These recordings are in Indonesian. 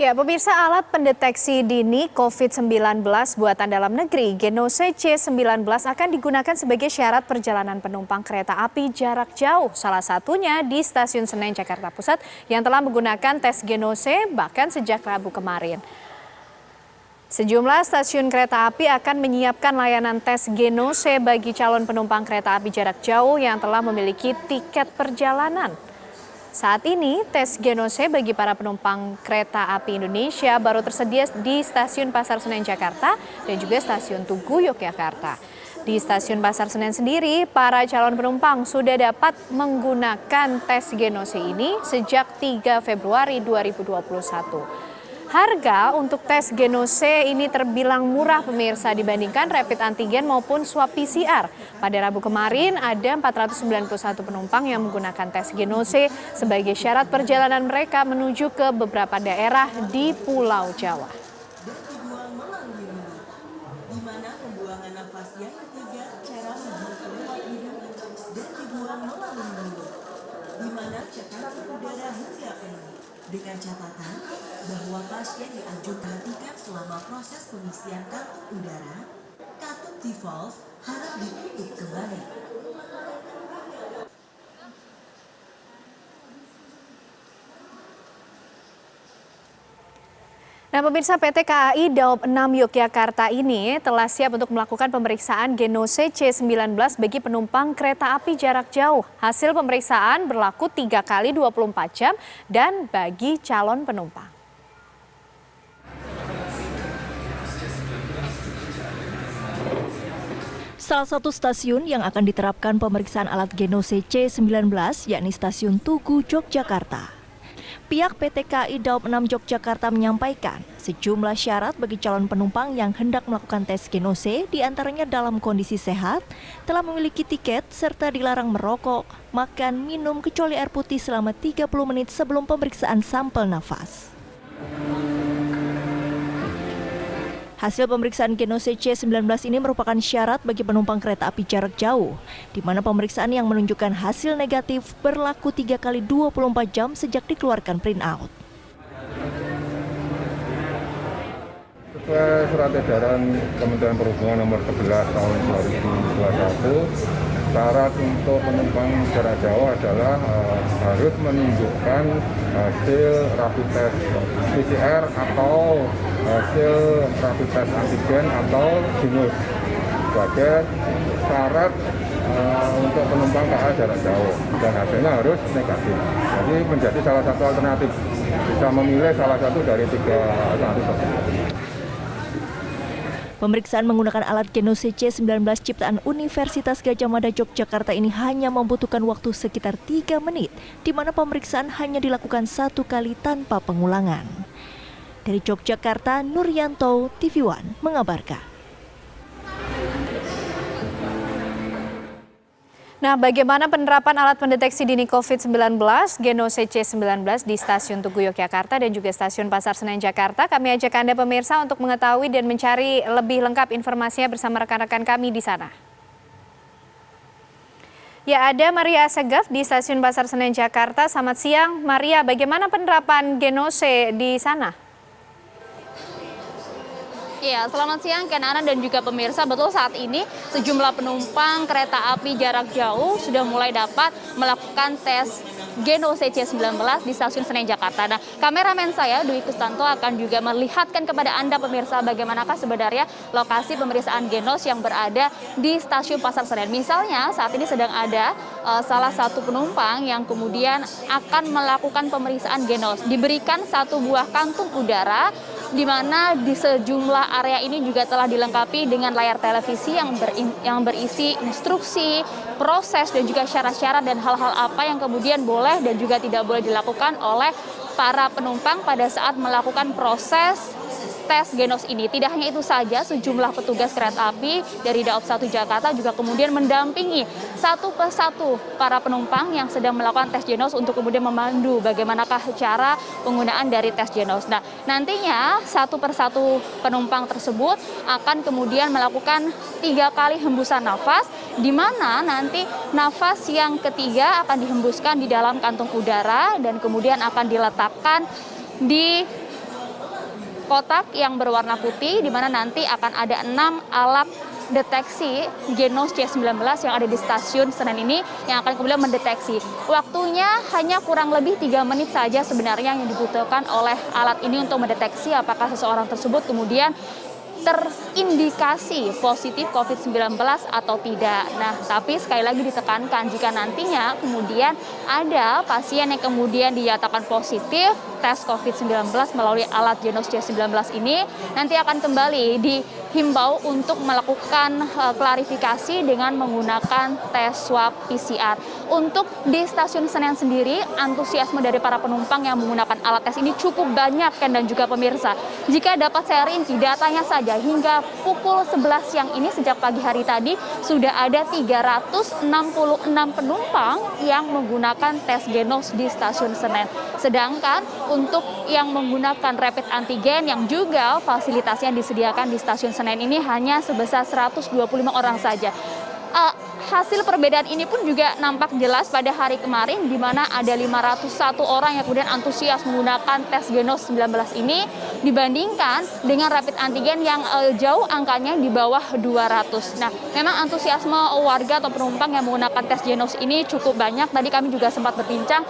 Ya, pemirsa, alat pendeteksi dini COVID-19 buatan dalam negeri Genose C19 akan digunakan sebagai syarat perjalanan penumpang kereta api jarak jauh. Salah satunya di Stasiun Senen, Jakarta Pusat yang telah menggunakan tes Genose bahkan sejak Rabu kemarin. Sejumlah stasiun kereta api akan menyiapkan layanan tes Genose bagi calon penumpang kereta api jarak jauh yang telah memiliki tiket perjalanan. Saat ini, tes Genose bagi para penumpang kereta api Indonesia baru tersedia di Stasiun Pasar Senen, Jakarta dan juga Stasiun Tugu, Yogyakarta. Di Stasiun Pasar Senen sendiri, para calon penumpang sudah dapat menggunakan tes Genose ini sejak 3 Februari 2021. Harga untuk tes Genose ini terbilang murah pemirsa dibandingkan rapid antigen maupun swab PCR. Pada Rabu kemarin ada 491 penumpang yang menggunakan tes Genose sebagai syarat perjalanan mereka menuju ke beberapa daerah di Pulau Jawa. Di mana pembuangan nafas yang ketiga cara membuka lewat hidung dan dibuang melalui mulut. Di mana cekalan udara hingga penuh. Dengan catatan bahwa pasien dianjurkan perhatikan selama proses pengisian kantong udara, katup default harap ditutup kembali. Nah, pemirsa, PT KAI Daob 6 Yogyakarta ini telah siap untuk melakukan pemeriksaan Genose C19 bagi penumpang kereta api jarak jauh. Hasil pemeriksaan berlaku 3 kali 24 jam dan bagi calon penumpang. Salah satu stasiun yang akan diterapkan pemeriksaan alat Genose C19 yakni Stasiun Tugu, Yogyakarta. Pihak PT KAI Daob 6 Yogyakarta menyampaikan sejumlah syarat bagi calon penumpang yang hendak melakukan tes Genose, diantaranya dalam kondisi sehat, telah memiliki tiket, serta dilarang merokok, makan, minum kecuali air putih selama 30 menit sebelum pemeriksaan sampel nafas. Hasil pemeriksaan Genose C19 ini merupakan syarat bagi penumpang kereta api jarak jauh, di mana pemeriksaan yang menunjukkan hasil negatif berlaku 3 kali 24 jam sejak dikeluarkan printout. Sesuai surat edaran Kementerian Perhubungan nomor 11 tahun 2021, syarat untuk penumpang jarak jauh adalah harus menunjukkan hasil rapid test PCR atau hasil rapid test antigen atau Genose sebagai syarat untuk penumpang KA jarak jauh, dan hasilnya harus negatif. Jadi menjadi salah satu alternatif, bisa memilih salah satu dari 3 alternatif tersebut. Pemeriksaan menggunakan alat Genose C19 ciptaan Universitas Gadjah Mada Yogyakarta ini hanya membutuhkan waktu sekitar 3 menit, di mana pemeriksaan hanya dilakukan 1 kali tanpa pengulangan. Dari Yogyakarta, Nuryanto, TV One mengabarkan. Nah, bagaimana penerapan alat pendeteksi dini COVID-19 Genose C19 di Stasiun Tugu Yogyakarta dan juga Stasiun Pasar Senen Jakarta? Kami ajak Anda pemirsa untuk mengetahui dan mencari lebih lengkap informasinya bersama rekan-rekan kami di sana. Ya, ada Maria Segaf di Stasiun Pasar Senen Jakarta. Selamat siang, Maria. Bagaimana penerapan Genose di sana? Ya, selamat siang Kenanan dan juga pemirsa. Betul, saat ini sejumlah penumpang kereta api jarak jauh sudah mulai dapat melakukan tes Genose C19 di Stasiun Senen Jakarta. Nah, kameramen saya Dwi Kustanto akan juga melihatkan kepada Anda pemirsa bagaimanakah sebenarnya lokasi pemeriksaan Genose yang berada di Stasiun Pasar Senen. Misalnya saat ini sedang ada salah satu penumpang yang kemudian akan melakukan pemeriksaan Genose. Diberikan 1 buah kantung udara, di mana di sejumlah area ini juga telah dilengkapi dengan layar televisi yang berisi instruksi, proses dan juga syarat-syarat dan hal-hal apa yang kemudian boleh dan juga tidak boleh dilakukan oleh para penumpang pada saat melakukan proses tes Genose ini. Tidak hanya itu saja, sejumlah petugas kereta api dari Daob 1 Jakarta juga kemudian mendampingi satu persatu para penumpang yang sedang melakukan tes Genose untuk kemudian memandu bagaimanakah cara penggunaan dari tes Genose. Nah, nantinya satu persatu penumpang tersebut akan kemudian melakukan 3 kali hembusan nafas, di mana nanti nafas yang ketiga akan dihembuskan di dalam kantung udara dan kemudian akan diletakkan di kotak yang berwarna putih, di mana nanti akan ada 6 alat deteksi Genos C19 yang ada di stasiun Senen ini yang akan kemudian mendeteksi. Waktunya hanya kurang lebih 3 menit saja sebenarnya yang dibutuhkan oleh alat ini untuk mendeteksi apakah seseorang tersebut kemudian terindikasi positif COVID-19 atau tidak. Nah, tapi sekali lagi ditekankan jika nantinya kemudian ada pasien yang kemudian dinyatakan positif tes COVID-19 melalui alat Genos C19 ini, nanti akan kembali dihimbau untuk melakukan klarifikasi dengan menggunakan tes swab PCR. Untuk di stasiun Senen sendiri, antusiasme dari para penumpang yang menggunakan alat tes ini cukup banyak, Ken dan juga pemirsa. Jika dapat saya rinci datanya saja, hingga pukul 11 siang ini sejak pagi hari tadi sudah ada 366 penumpang yang menggunakan tes Genos di stasiun Senen. Sedangkan untuk yang menggunakan rapid antigen yang juga fasilitasnya disediakan di stasiun Senen ini hanya sebesar 125 orang saja. Hasil perbedaan ini pun juga nampak jelas pada hari kemarin di mana ada 501 orang yang kemudian antusias menggunakan tes Genos 19 ini dibandingkan dengan rapid antigen yang jauh angkanya di bawah 200. Nah, memang antusiasme warga atau penumpang yang menggunakan tes Genos ini cukup banyak. Tadi kami juga sempat berbincang.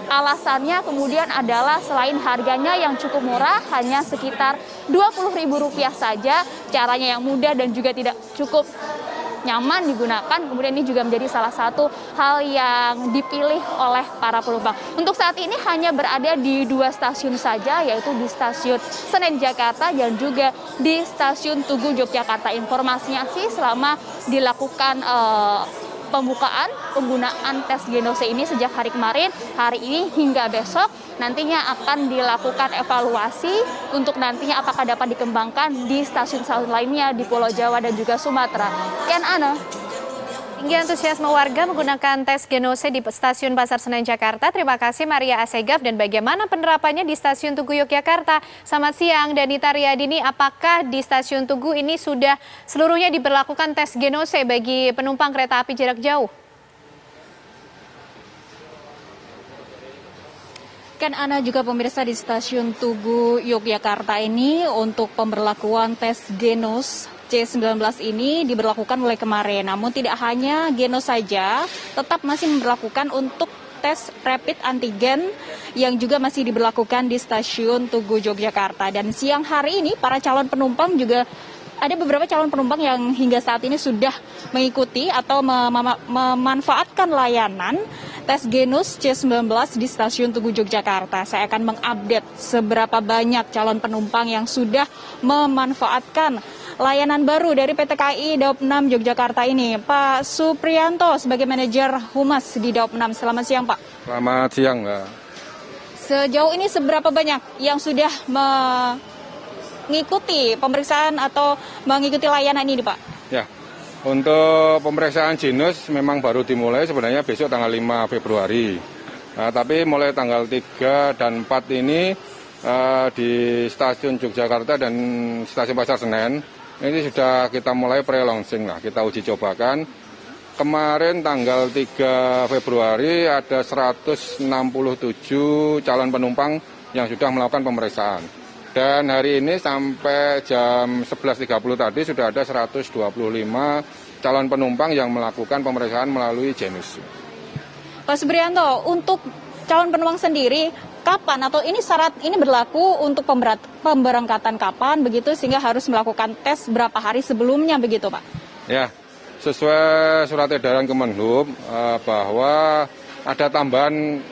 Alasannya kemudian adalah selain harganya yang cukup murah, hanya sekitar Rp20.000 saja, caranya yang mudah dan juga tidak cukup nyaman digunakan, kemudian ini juga menjadi salah satu hal yang dipilih oleh para penumpang. Untuk saat ini hanya berada di 2 stasiun saja, yaitu di stasiun Senen Jakarta dan juga di stasiun Tugu Yogyakarta. Informasinya sih selama dilakukan pembukaan penggunaan tes Genos ini sejak hari kemarin, hari ini hingga besok nantinya akan dilakukan evaluasi untuk nantinya apakah dapat dikembangkan di stasiun-stasiun lainnya di Pulau Jawa dan juga Sumatera. Ken, Ana. Tinggi antusiasme warga menggunakan tes Genos di Stasiun Pasar Senen Jakarta. Terima kasih Maria Asegaf. Dan bagaimana penerapannya di Stasiun Tugu Yogyakarta? Selamat siang, Danita Riyadini. Apakah di Stasiun Tugu ini sudah seluruhnya diberlakukan tes Genos bagi penumpang kereta api jarak jauh? Kan Ana juga pemirsa di Stasiun Tugu Yogyakarta ini untuk pemberlakuan tes Genos C19 ini diberlakukan mulai kemarin. Namun tidak hanya Genos saja, tetap masih memberlakukan untuk tes rapid antigen yang juga masih diberlakukan di Stasiun Tugu Yogyakarta. Dan siang hari ini para calon penumpang juga ada beberapa calon penumpang yang hingga saat ini sudah mengikuti atau memanfaatkan layanan tes Genos C19 di Stasiun Tugu Yogyakarta. Saya akan mengupdate seberapa banyak calon penumpang yang sudah memanfaatkan layanan baru dari PT KAI Daob 6 Yogyakarta ini. Pak Supriyanto sebagai manajer Humas di Daob 6. Selamat siang, Pak. Selamat siang, Mbak. Sejauh ini seberapa banyak yang sudah mengikuti pemeriksaan atau mengikuti layanan ini, Pak? Ya, untuk pemeriksaan Genos memang baru dimulai sebenarnya besok tanggal 5 Februari. Nah, tapi mulai tanggal 3 dan 4 ini di Stasiun Yogyakarta dan Stasiun Pasar Senen ini sudah kita mulai pre-launching lah, kita uji cobakan. Kemarin tanggal 3 Februari ada 167 calon penumpang yang sudah melakukan pemeriksaan. Dan hari ini sampai jam 11.30 tadi sudah ada 125 calon penumpang yang melakukan pemeriksaan melalui Genos. Pak Supriyanto, untuk calon penumpang sendiri, kapan atau ini syarat ini berlaku untuk pemberangkatan kapan begitu sehingga harus melakukan tes berapa hari sebelumnya begitu, Pak? Ya, sesuai surat edaran Kemenhub bahwa ada tambahan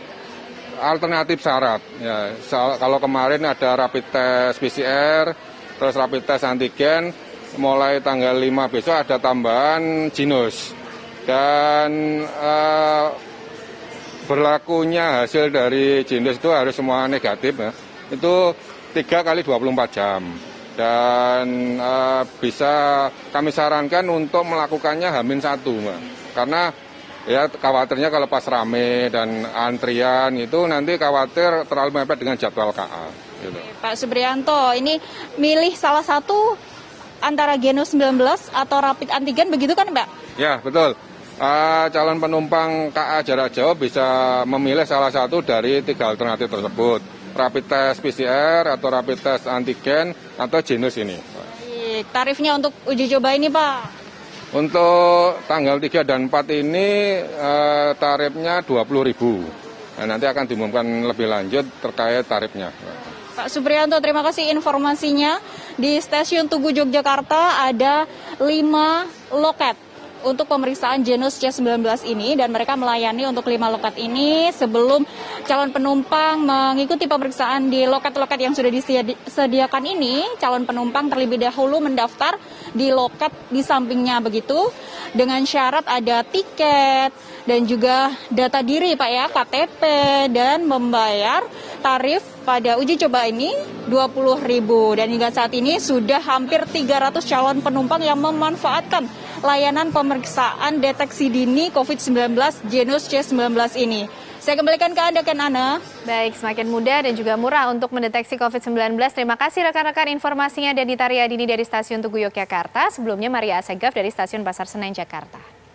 alternatif syarat. Ya, kalau kemarin ada rapid test PCR, terus rapid test antigen, mulai tanggal 5 besok ada tambahan Genos. Dan berlakunya hasil dari Genos itu harus semua negatif, ya. Itu 3 kali 24 jam. Dan bisa kami sarankan untuk melakukannya H-1, Mbak. Karena ya khawatirnya kalau pas rame dan antrian itu nanti khawatir terlalu mepet dengan jadwal KA. Gitu. Pak Supriyanto, ini milih salah satu antara Genos 19 atau rapid antigen begitu kan, Mbak? Ya, betul. Calon penumpang KA jarak jauh bisa memilih salah satu dari 3 alternatif tersebut. rapid test PCR atau rapid test antigen atau Genos ini. Baik, tarifnya untuk uji coba ini Pak? Untuk tanggal 3 dan 4 ini tarifnya Rp20.000. Nah, nanti akan diumumkan lebih lanjut terkait tarifnya. Pak Supriyanto, terima kasih informasinya. Di Stasiun Tugu Yogyakarta ada 5 loket untuk pemeriksaan Genos C19 ini, dan mereka melayani untuk 5 loket ini sebelum calon penumpang mengikuti pemeriksaan di loket-loket yang sudah disediakan ini. Calon penumpang terlebih dahulu mendaftar di loket di sampingnya begitu, dengan syarat ada tiket dan juga data diri Pak ya, KTP, dan membayar tarif pada uji coba ini Rp20.000. Dan hingga saat ini sudah hampir 300 calon penumpang yang memanfaatkan layanan pemeriksaan deteksi dini COVID-19 Genos C19 ini. Saya kembalikan ke Anda, Ana. Baik, semakin mudah dan juga murah untuk mendeteksi COVID-19. Terima kasih rekan-rekan informasinya, Deni Taryadini dari Stasiun Tugu Yogyakarta. Sebelumnya Maria Asegaf dari Stasiun Pasar Senen, Jakarta.